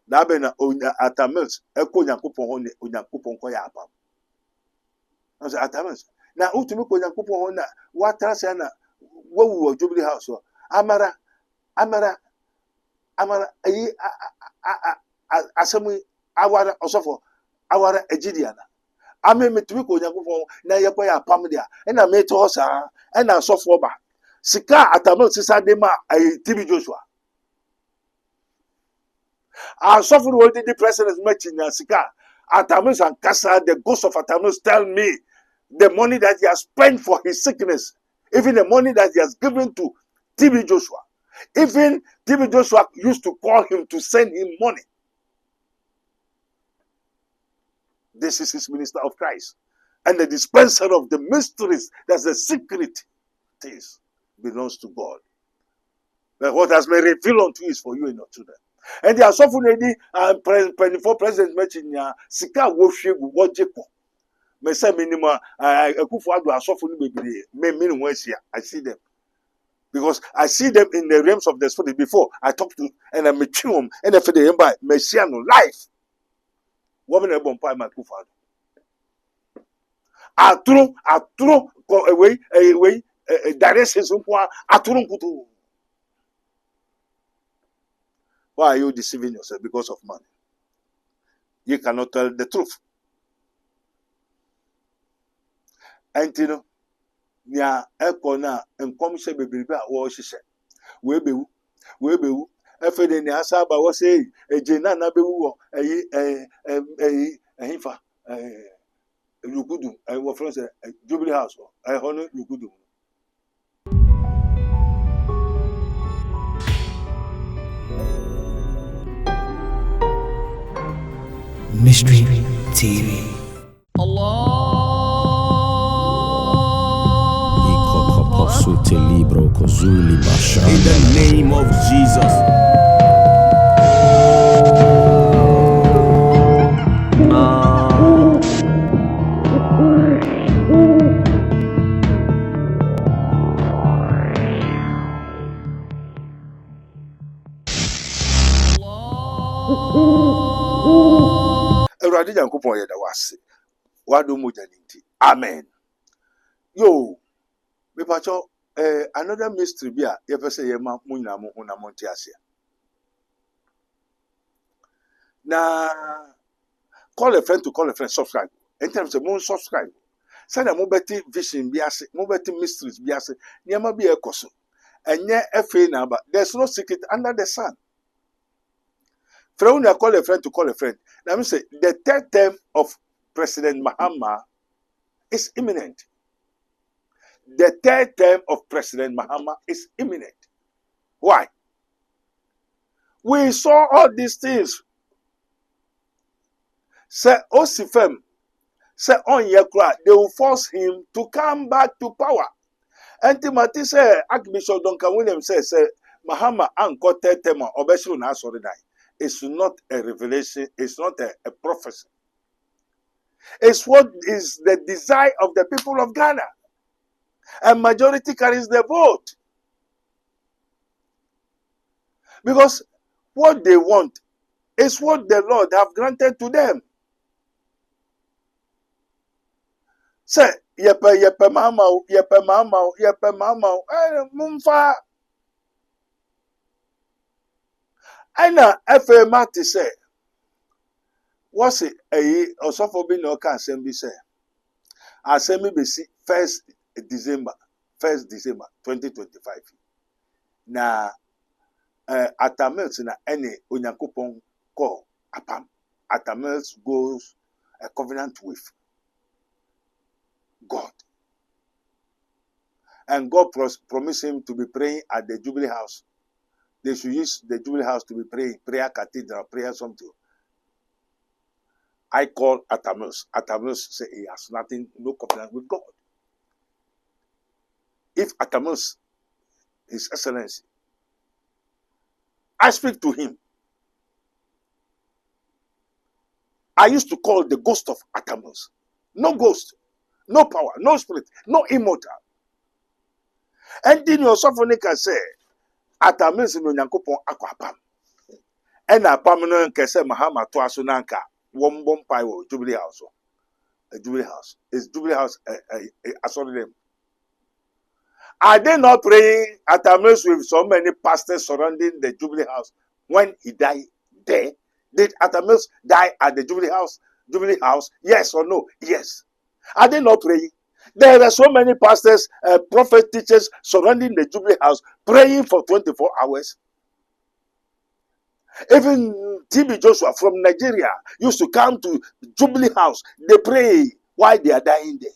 Dabena atamils eko nyankopon ho ne onyankopon ko ya apam. I say atamils. Na utumi ko nyankopon ho na watra se na wawu Jubilee House amara ayi asemu awara osofo awara ejidiana. Ame metumi ko nyankopon na yekwa ya apam dia. Na me to sa na asofo ba. Sika atamils sisa de ma TB Joshua. Our sovereign world the president matching Sika. Atamus and Kasa, the ghost of Atamus tell me the money that he has spent for his sickness, even the money that he has given to TB Joshua. Even TB Joshua used to call him to send him money. This is his minister of Christ. And the dispenser of the mysteries, that's the secret things, belongs to God. But what has been revealed unto you is for you and your children. And they are suffering and 24 presidents mentioned Sika worship Wojeko. Me say minimum Akufo Addo are suffering baby. Me I see them. Because I see them in the realms of the spirit before I talk to and I meet them and if they by Messiano life. Woman a bomb my Akufo Addo. Atro go away directions atro kutu. Why are you deceiving yourself? Because of money. You cannot tell the truth. And you know, nya ekona enkomse bebribe a wo hihye. We bewu. Efe de ni asaba wo say ejena na bewu wo ehifa Lukudu wo France Jubilee House hono Lukudu. Mystery TV. Allah. In the name of Jesus. Eradi Yankopon yeda wase. Wado moja ninti. Amen. Yo, me pacho another mystery bia ye pese ye ma munyina mo na monte ase. Na call a friend to call a friend, subscribe. In terms of moon subscribe. Say na mo beti vision biase, mo beti mysteries biase. Niama bi ekoso. Enye efe na ba. There's no secret under the sun. Friend, call a friend to call a friend. Let me say the third term of President Mahama is imminent. The third term of President Mahama is imminent. Why? We saw all these things. Say Osifem, say Onyekra, they will force him to come back to power. And Timothy say, Archbishop Duncan Williams say Mahama anko third term obeshu na sorry die. It's not a revelation, it's not a prophecy. It's what is the desire of the people of Ghana. And majority carries the vote. Because what they want is what the Lord have granted to them. Say, yepe mama, mumfa. Aina efe mati say, what's it? Osofo bi no kan sem bi say. Asemi besi 1st December 2025. Na Atamels na any Onyankopon call apam. Atamels goes a covenant with God. And God promised him to be praying at the Jubilee House. They should use the Jubilee House to be praying, prayer cathedral, prayer something. I call Atamels. Atamels say he has nothing, no covenant with God. If Atamels, His Excellency, I speak to him. I used to call the ghost of Atamels. No ghost, no power, no spirit, no immortal. And then your sovereign can say, Atamels no Nyankopon akwapam. And a permanent kese Mahama to Asunanka, one bomb Jubilee House. A Jubilee House. Is Jubilee House I saw them. Are they not praying at Atamus with so many pastors surrounding the Jubilee House when he died there? Did Atamus die at the Jubilee House? Jubilee House? Yes or no? Yes. Are they not praying? There are so many pastors, prophet teachers surrounding the Jubilee House praying for 24 hours. Even TB Joshua from Nigeria used to come to Jubilee House. They pray while they are dying there.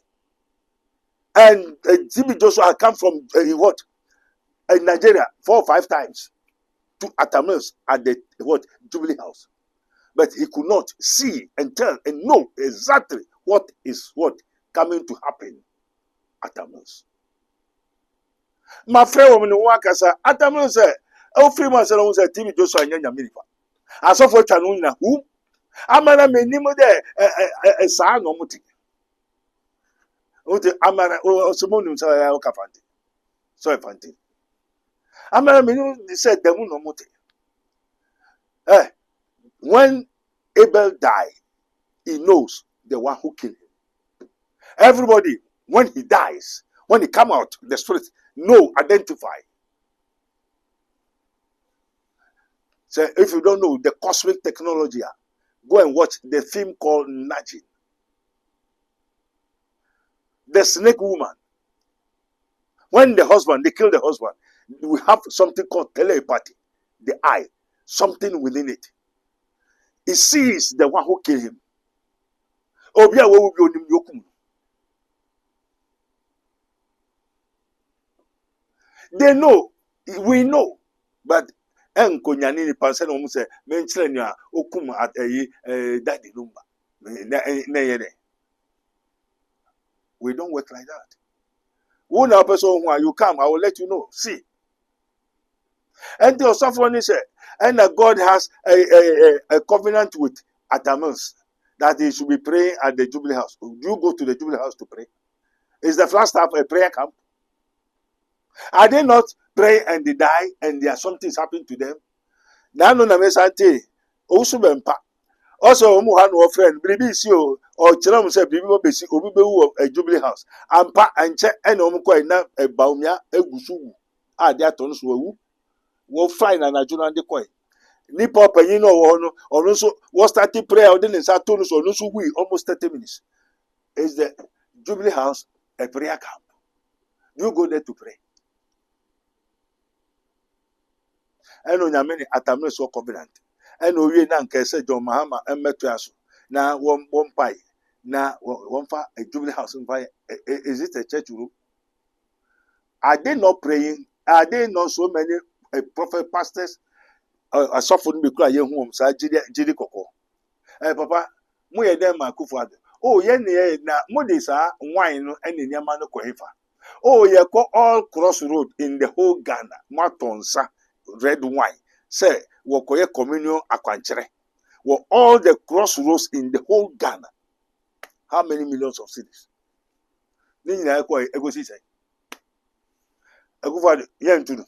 And TB Joshua had come from Nigeria 4 or 5 times to Atamus at the Jubilee House. But he could not see and tell and know exactly what is coming to happen at Atamus. My friend woman wakasa Atamus said, "Oh, free man said TB Joshua nyanya minifa." Aso for chanu na who? Amana me nimo de sa no muti. Ote amana o somonu sa ya okafante. So efante. Amana me no said demu no muti. When Abel died, he knows the one who killed him. Everybody, when he dies, when he come out, the spirit identify. So if you don't know the cosmic technology, go and watch the film called Nudging. The snake woman. When they kill the husband, we have something called telepathy. The eye, something within it. He sees the one who killed him. They know, we know, but Enkonyani Pansen almost say, mention ya okum at daddy lumba. We don't work like that. One person when you come, I will let you know. See. And the sovereign said, and God has a covenant with Atamus that he should be praying at the Jubilee House. Do you go to the Jubilee House to pray? Is the Flagstaff a prayer camp? Are they not pray and they die and there something's happened to them? Now no namesante also bempa. Also mu han friend bibi si o chira mu say bibi obesi obi bewu a Jubilee House. Ampa anche and omko na baumia egusu a dia ton so wu. Wo fine na juna de koi. Nipa panyin no ono so wo start prayer within in Saturn so no so we almost 30 minutes. Is the Jubilee House a prayer camp? You go there to pray. And on Yamini Atamus so covenant. And we nan kese John Mahama and Metuasu. Now one pie. Now one fire a Jubilee House in fire. Is it a church room? Are they not praying? Are they not so many prophet pastors? A soften be crying home, so Jidi Coco. Papa, Muya dem Makufad. Oh, yen na Modisa, wine, and in Yamano Kohefa. Oh, ye call all crossroad in the whole Ghana, Matonsa. Red wine. Say, Wokoye communion aquanchere. Were all the crossroads in the whole Ghana. How many millions of cities? Nina Equa Egosi say. Egofa yen to do.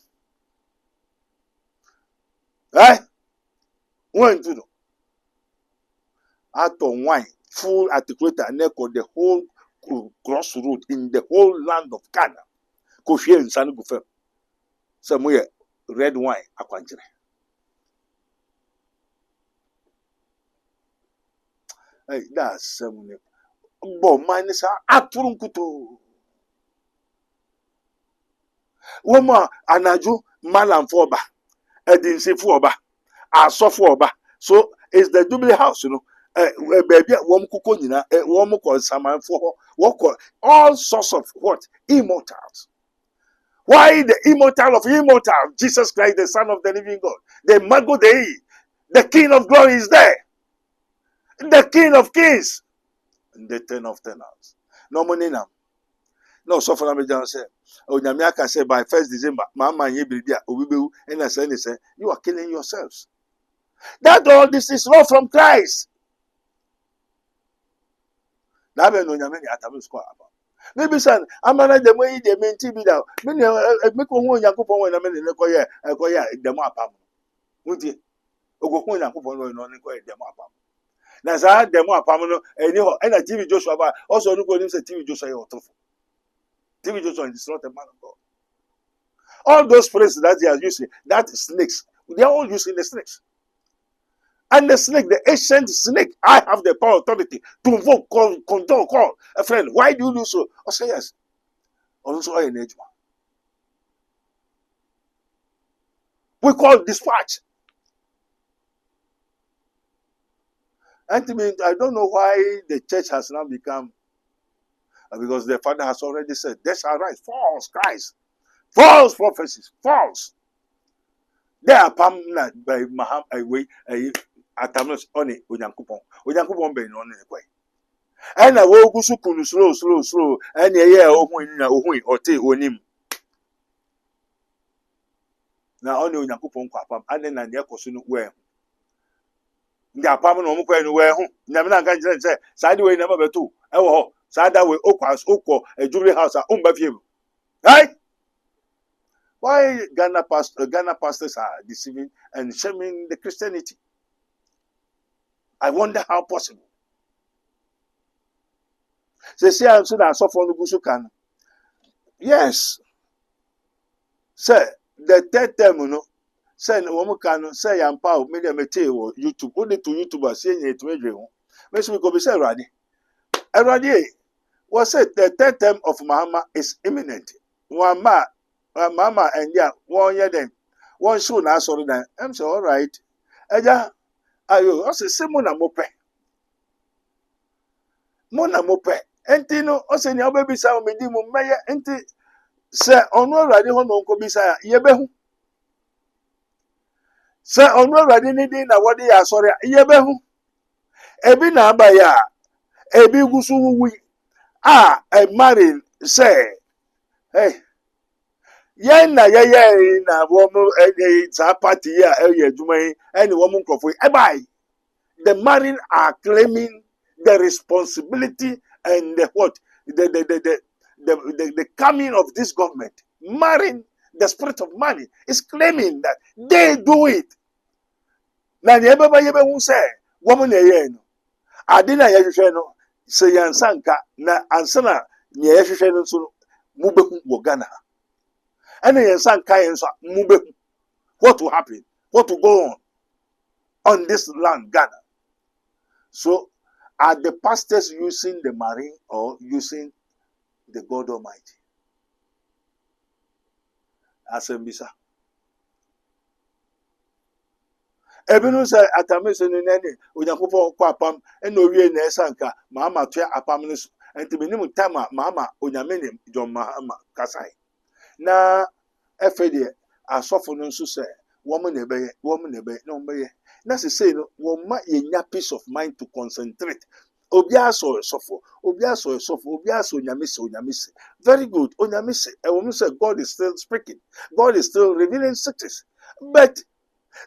Eh? One to do. Out of wine, full articulator and echo the whole crossroad in the whole land of Ghana. Kofi and San Gufem. Somewhere. Red wine, aquanchere. Hey, that's some. Bon, minus a turunkuto. Woman, anaju, malam forba, edinsi forba, aso forba. So, it's the Jubilee House, you know. Baby, one kukonina, one call saman for what all sorts of what? Immortals. Why the immortal of immortal, Jesus Christ, the Son of the living God, the Mago Dei, the King of glory is there, the King of kings, and the Ten of tenors. No money now. No, so for me, John said, "Oh, Nyamiaka said by 1st December, Mama Yebridia, Ubibu, and I said, you are killing yourselves. That all this is not from Christ." Now, no Nyamani Atamus Square. Maybe son, I'm not the way they mean to be down. Many make one Yakupo when I'm in the Koya, the map. Would you? Ogo na kupon no ni ko demo apam. Na za demo apam no eni ho na TV Joshua ba also no go nim say TV Joshua e otrofo. TV Joshua is not a man of God. All those phrases that they are using, that snakes, they are all using the snakes. And the snake, the ancient snake, I have the power, authority to invoke, control, call a friend. Why do you do so? I say yes. Also, I age. We call dispatch. And to me, I don't know why the church has now become, because the Father has already said, they shall rise false Christ, false prophecies, false. They are permanent by Maham away atamus oni Onyankopon. Onyankopon be no ne kwai. And I will go slow. And yeah, ohun ote onim. Na oni Onyankopon kwa apam. And na ne ekoso no we. Ndi apam no mo kwai no we hu. Nyame na kan kire say, sa de we na ba beto. E wo ho. Sa da we okwo ejubri house a umba fie. Right? Why Ghana pastors are deceiving and shaming the Christianity? I wonder how possible. They say I'm so that suffer no gusu can. Yes. Say the third term, you know. Say no one can say I'm power media material YouTube. Only to YouTubers saying it to me. Maybe we go be say ready. Already, what said the third term of Muhammad is imminent. Mama and yeah, 1 year then. One soon I saw that. I'm so all right. Eja, ayo, I say Simona Mope. Mona Mope. Entino, I say, your baby sound me dimu maya, enti, say, on already on Uncle Bisaya, Yebehu. Say, on already needing a what they are sorry, Yebehu. Ebi na baya, Ebi gusu we. A marrying, say, hey. Yen na na woman party ya juma any woman crofo the marine are claiming the responsibility and the what the coming of this government. Marine, the spirit of money is claiming that they do it. Na yebe who say woman no adina ye no say yansanka na ansana ye no so mubeku wo Ghana. And what will happen? What will go on this land, Ghana? So, are the pastors using the marine or using the God Almighty? Asembisa. Ebinu say atamese no nene Onyankopon kwa apam eno wie na esanka mama to apam no so enti menim tama mama onyame John Mahama kasai. Na efede asofo no nso say woman ebe no be na say no wo ma yenya peace of mind to concentrate obi aso sofo onyame se very good onyame se e wo say God is still speaking, God is still revealing secrets, but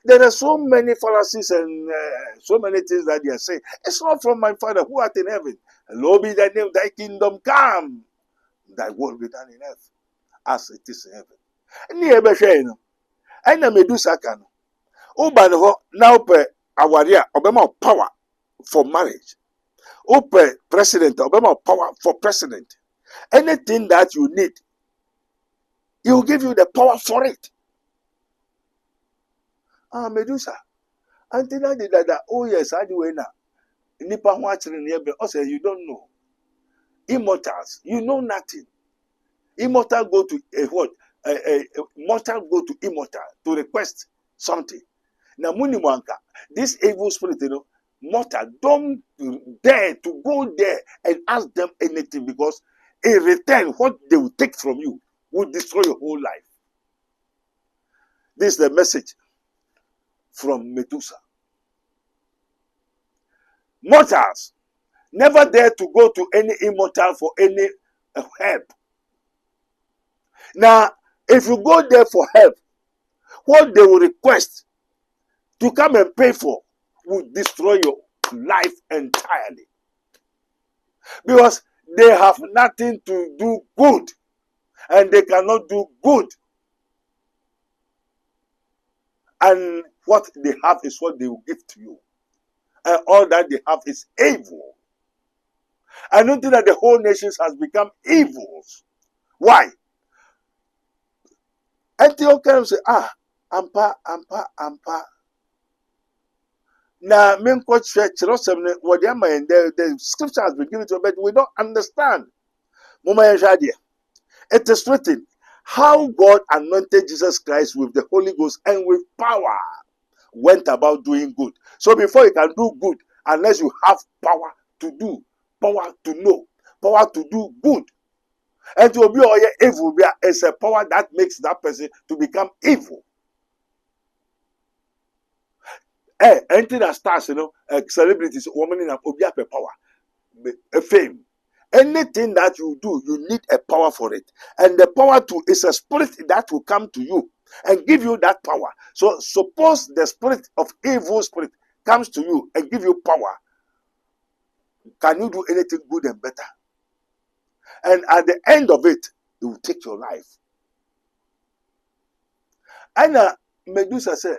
there are so many fallacies and so many things that they are saying. It's not from my Father who art in heaven. Hallowed be thy name, thy kingdom come, thy will be done in earth as it is in heaven. Ni ebe hwe no. Ena medusa ka no. Uba no ho na ope aware a obema power for marriage. Ope president obema power for president. Anything that you need, he will give you the power for it. Ah, Medusa. Antina did that. Oh yes, I do na. Nipa watching nearby. Also, you don't know. Immortals, you know nothing. Immortal go to a what? Mortal go to immortal to request something. Now, Muniwanka, this evil spirit, you know, mortal don't dare to go there and ask them anything, because in return, what they will take from you will destroy your whole life. This is the message from Medusa. Mortals never dare to go to any immortal for any help. Now, if you go there for help, what they will request to come and pay for will destroy your life entirely. Because they have nothing to do good, and they cannot do good. And what they have is what they will give to you. And all that they have is evil. I don't think that the whole nation has become evils. Why? Antioch say, ampa. Now, men coach church, what the scripture has been given to us, but we don't understand. It is written how God anointed Jesus Christ with the Holy Ghost and with power went about doing good. So before you can do good, unless you have power to do, power to know, power to do good. And to be evil is a power that makes that person to become evil. Anything that starts, celebrities, women in a power, a fame. Anything that you do, you need a power for it. And the power is a spirit that will come to you and give you that power. So suppose the spirit of evil spirit comes to you and give you power. Can you do anything good and better? And at the end of it, it will take your life. And Medusa said,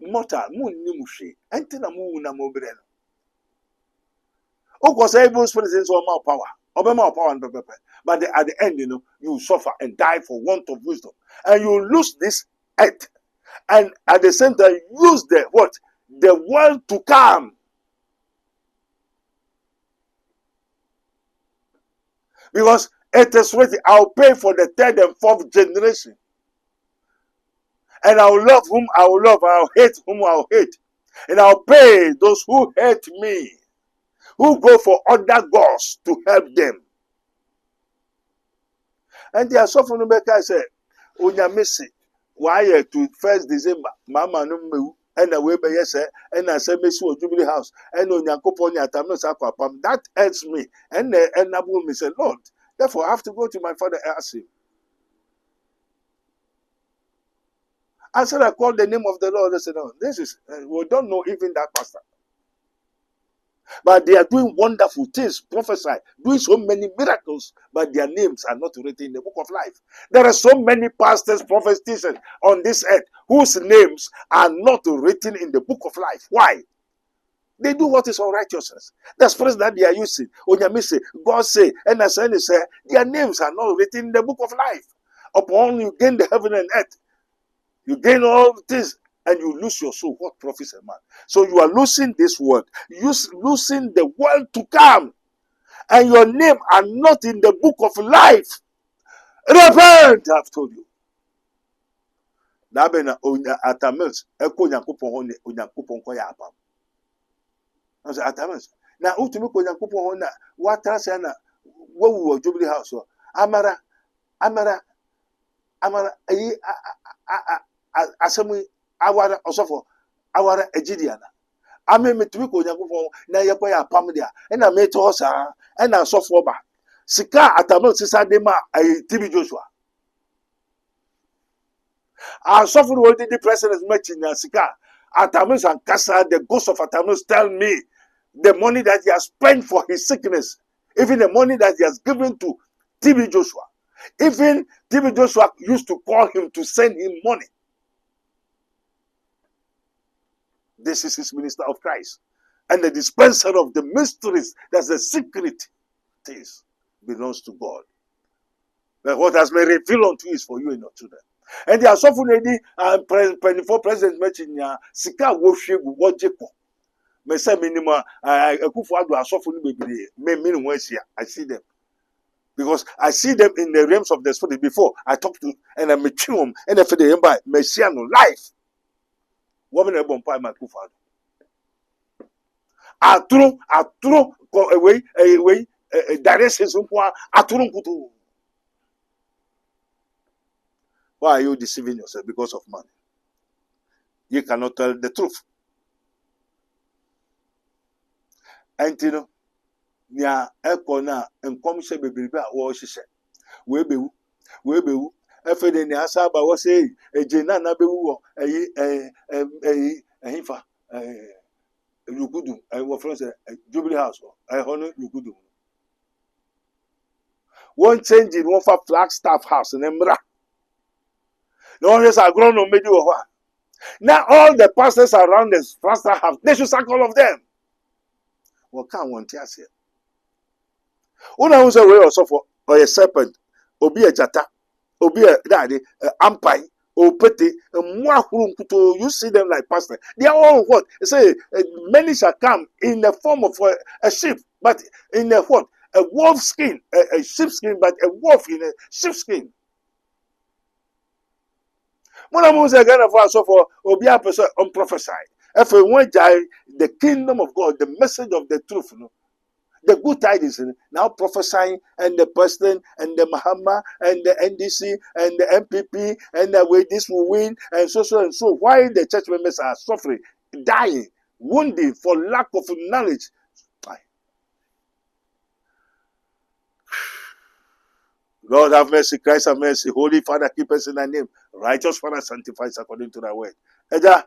mortal, anything because evil spirit is all power. But at the end, you suffer and die for want of wisdom. And you lose this earth. And at the same time, use the what? The world to come. Because it is written, I'll pay for the third and fourth generation. And I'll love whom I will love, I'll hate whom I'll hate. And I'll pay those who hate me, who go for other gods to help them. And they are suffering back. I said, Unya missing. Why to 1st December, Mama no me, and away by yes, and I said, Miss Jubilee House, and Unya Coponia Tamus Aquapam. That hurts me. And Nabu me said, Lord, therefore I have to go to my father and ask him. I said, I called the name of the Lord. They said, no, this is, we don't know even that pastor. But they are doing wonderful things, prophesy, doing so many miracles, but their names are not written in the book of life. There are so many pastors, prophets, teachers on this earth whose names are not written in the book of life. Why? They do what is unrighteousness. The spirits that they are using, Onyame God say, and as I say, their names are not written in the book of life. Upon you gain the heaven and earth, you gain all things, and you lose your soul. What profits a man? So you are losing this world. Losing the world to come. And your name are not in the book of life. Repent, I've told you. Nabena atamils eko nyankopon ho ne onyankopon koya apam. I say atamils. Na utumi ko nyankopon ho na watra se na wawu Jubilee House. Amara ayi asemu awara osofo awara ejidiana ame metumi ko nyankopon na yekoya apam dia e na meto ho sa e na asofo ba sika atamo sisa de ma TB Joshua asofo no the president matching na sika atamo san kasa the ghost of atamo tell me the money that he has spent for his sickness, even the money that he has given to TB Joshua, even TB Joshua used to call him to send him money. This is his minister of Christ. And the dispenser of the mysteries, that's the secret things, belongs to God. But what has been revealed unto you is for you and your children. And they are suffering any 24 president mentioned Sika Wofie Wojeko. Me say minimum Akufo-Addo are suffering baby. I see them. Because I see them in the realms of the spirit before I talk to and I meet them and if they by Messiano life. Woman ebon pa ma Akufo-Addo. Aturu go away directions nko aturu nkutu. Why are you deceiving yourself because of money? You cannot tell the truth. And you know, nya ekona enkom se bebribe a wo hihye. We bewu. Efede ni asaba wo say ejena na bewu wo ehifa lukudu wo from say Jubilee House hono lukudu. One change in one for Flagstaff House in Emra. No one is a grown on medi wo ho. Now all the pastors around the pastor have, they should sack all of them. Well, can't want to say. Una who's a way also for or a serpent, or be a jata, or be a daddy, ampai, or petty, you see them like pastor. They are all what? Say, many shall come in the form of a sheep, but in a what? A wolf skin, a sheep skin, but a wolf in a sheep skin. One of us again of us for Obia person unprophesied. If we want the kingdom of God, the message of the truth, the good tidings, now prophesying, and the president, and the Mahama, and the NDC, and the MPP, and the way this will win, and so and so. Why the church members are suffering, dying, wounded for lack of knowledge? Lord have mercy, Christ have mercy. Holy Father, keep us in thy name. Righteous Father, sanctify us according to thy word. Eda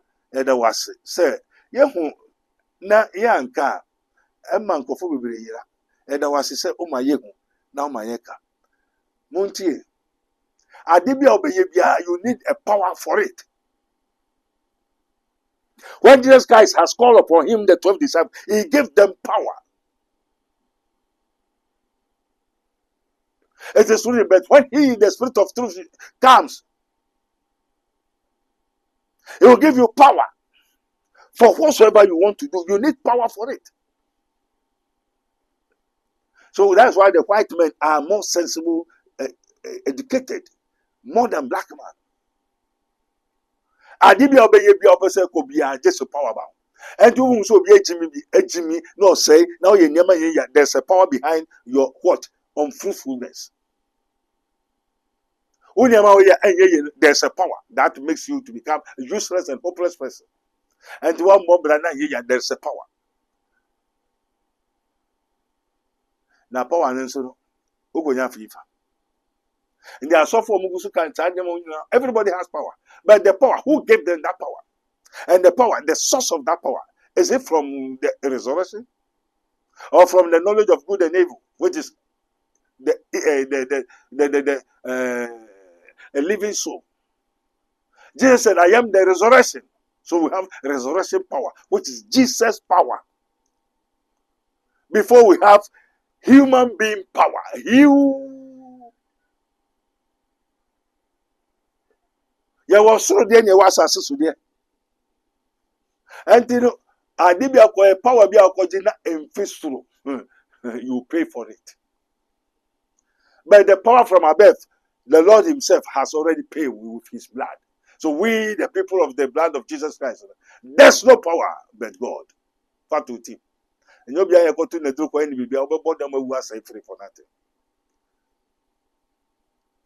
was say, Yehu na yanka, Emman kofo bibiri yira. Eda was say, O my yehu, now my yeka. Muntie, Adibia obeyebia, you need a power for it. When Jesus Christ has called upon him, the 12 disciples, he gave them power. It is really, but when he, the Spirit of truth, comes, he will give you power for whatsoever you want to do. You need power for it. So that's why the white men are more sensible, educated, more than black men. Adibia obeyebia opese ko bia just power bound. And you won't so be a Jimmy, no say, now you never there's a power behind your what? Unfruitfulness. There's a power that makes you to become a useless and hopeless person. And one more brother, there's a power. Now, power and so and there are so for everybody has power. But the power, who gave them that power? And the power, the source of that power, is it from the resurrection? Or from the knowledge of good and evil, which is a living soul? Jesus said, I am the resurrection. So we have resurrection power, which is Jesus' power. Before we have human being power. You was so there, you was as there. And you know, I did be a power be a cogina and fistful. You pay for it. But the power from above, the Lord himself has already paid with his blood. So we, the people of the blood of Jesus Christ, there's no power but God. Fatuti. And you'll be able to do free for nothing.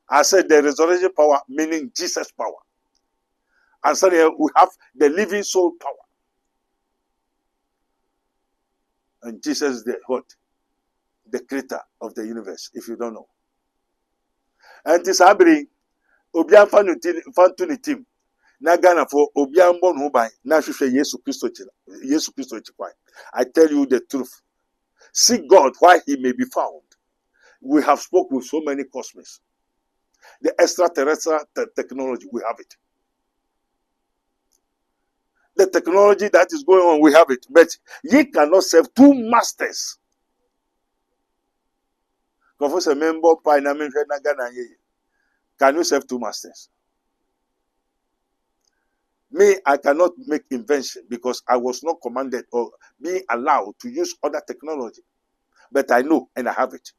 I said the resurrection power, meaning Jesus' power. And so we have the living soul power. And Jesus is the what? The creator of the universe, if you don't know. And this abri obian fantuni team na Ghana for obian bon hu ban na hwehwe Yesu Christo chikwan. I tell you the truth. Seek God while he may be found. We have spoken with so many cosmics. The extraterrestrial technology, we have it. The technology that is going on, we have it. But ye cannot serve two masters. Professor Member, can you serve two masters? Me, I cannot make invention because I was not commanded or being allowed to use other technology. But I know and I have it.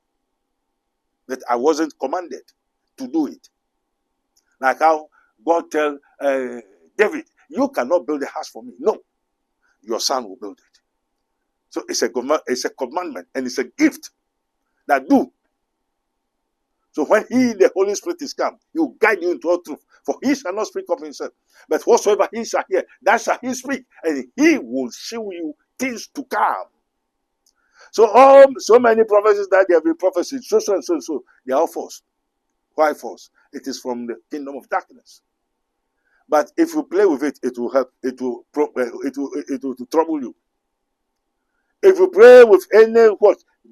But I wasn't commanded to do it. Like how God tell David, you cannot build a house for me. No, your son will build it. So it's a commandment and it's a gift that do. So when the Holy Spirit is come, he will guide you into all truth. For he shall not speak of himself, but whatsoever he shall hear, that shall he speak, and he will show you things to come. So so many prophecies that they have been prophesied, so, they are all false. Why false? It is from the kingdom of darkness. But if you play with it, it will help. It will trouble you. If you play with any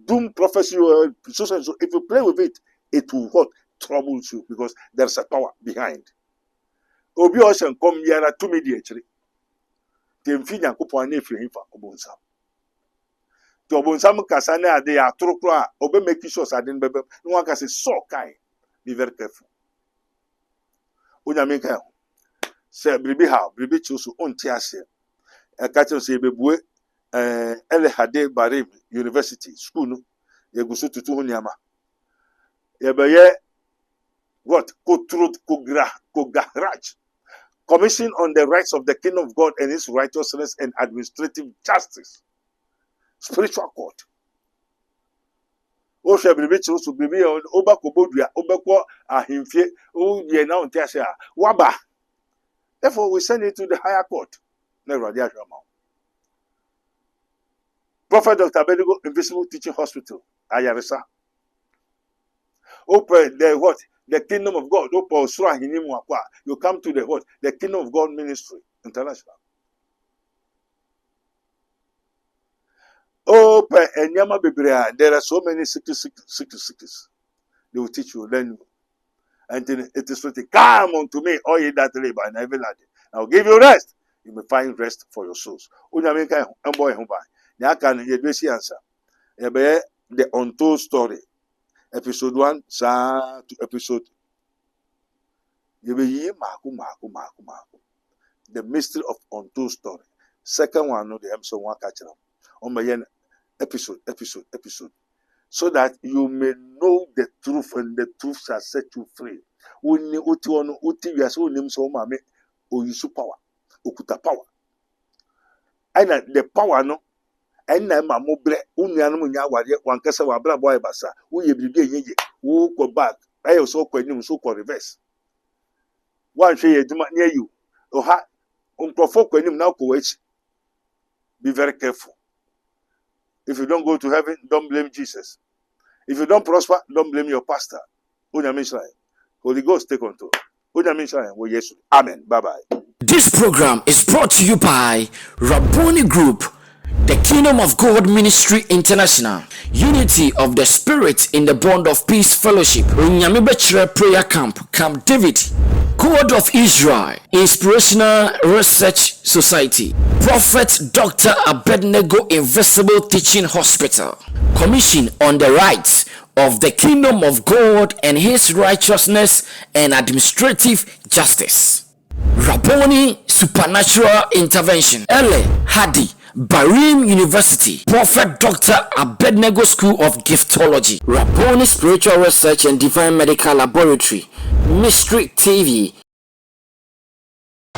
doom prophecy or so, if you play with it, it will troubles you because there's a power behind. Obi Ocean come yara to me the actually. The Infinia Kupon if you for Obonsam. To Obonsam Casana, they are true, Obe make sure I didn't be no one can say so kind. Be very careful. Unyamika say Bribi how, Bribi choose on Tiasia. A catcher say Bebue, Elehade Barim University, School, Yagusu to Tunyama. Yabaye, what? Kogaraj. Commission on the rights of the kingdom of God and his righteousness and administrative justice. Spiritual court. O shall be rich to be on Obakobodia, Obako, Ahimfie, O ye now Tiasha, Waba. Therefore, we send it to the higher court. Never the Prophet Dr. Abednego Invisible Teaching Hospital, Ayarisa. Open the what? The kingdom of God. You come to the what? The kingdom of God ministry international. Open and Yama Bibria. There are so many secrets. They will teach you, learn you. And then it is written, come unto me, all ye that labor and heavy laden. I'll give you rest. You may find rest for your souls. Unyamika and boy who buy. Yakan Yedwesi answer. The untold story. Episode 1 to episode. The mystery of untold story. Second one, no, the episode 1 catch them. On my episode. So that you may know the truth and the truth shall set you free. Uni uti ono uti yaso nim so mame oyisu power. Okuta power. And the power no. And na ma mobre unuanu mu nya wade wankasa wa bra boy basa wo ye bibi enye wo go back ayo so kwa nim so kwa reverse wan hwe ye duma near you oha unprofo kwa nim na ko wachi. Be very careful. If you don't go to heaven, don't blame Jesus. If you don't prosper, don't blame your pastor. Holy Ghost take control. Amen. Bye bye. This program is brought to you by Rabboni Group, the Kingdom of God Ministry International, Unity of the Spirit in the Bond of Peace Fellowship, Runyamibechre Prayer Camp, Camp David, God of Israel, Inspirational Research Society, Prophet Dr. Abednego Invisible Teaching Hospital, Commission on the Rights of the Kingdom of God and His Righteousness and Administrative Justice, Rabboni Supernatural Intervention, Ele Hadi, Barim University, Prophet Dr. Abednego School of Giftology, Rabboni Spiritual Research and Divine Medical Laboratory, Mystery TV.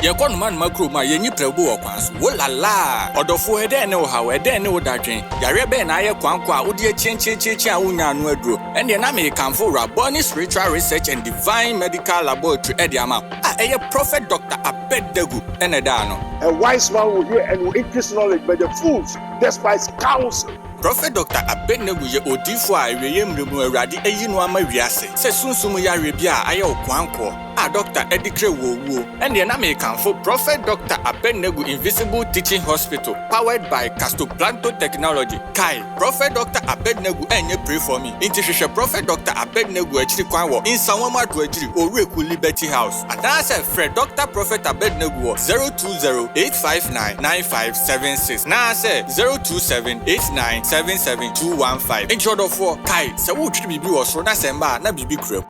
Yakon man makro ma yenyi prebu okwanso wolala odofo ede ne wo hawe ede ne wo dadwen yare be na ye kwankwa odi chinchi a wonya no aduro ende na me kanfo Rabboni Spiritual Research and Divine Medical Laboratory ede ama eye Prophet Dr. Abednego ene da no. A wise man will hear and will increase knowledge, but the fools despise counsel. Prophet Dr. Abednego ye odifo a eweye mremu awrade eyi no ama wiase se sunsumu yare bia aye okwanko Dr. Edikre Wowo and the name for Prophet Dr. Abednego Invisible Teaching Hospital, powered by Castoplanto Technology. Kai, Prophet Dr. Abednego and you pray for me. Intercession Prophet Dr. Abednego actually kwanwo in Sawama to Ejiri Oreku Liberty House. And that's a Fred Dr. Prophet Abednego 020-859-9576. Now I say 027-8977-215. In short of 4, Kai, so what should be was Rona Semba, na Bibi Krep.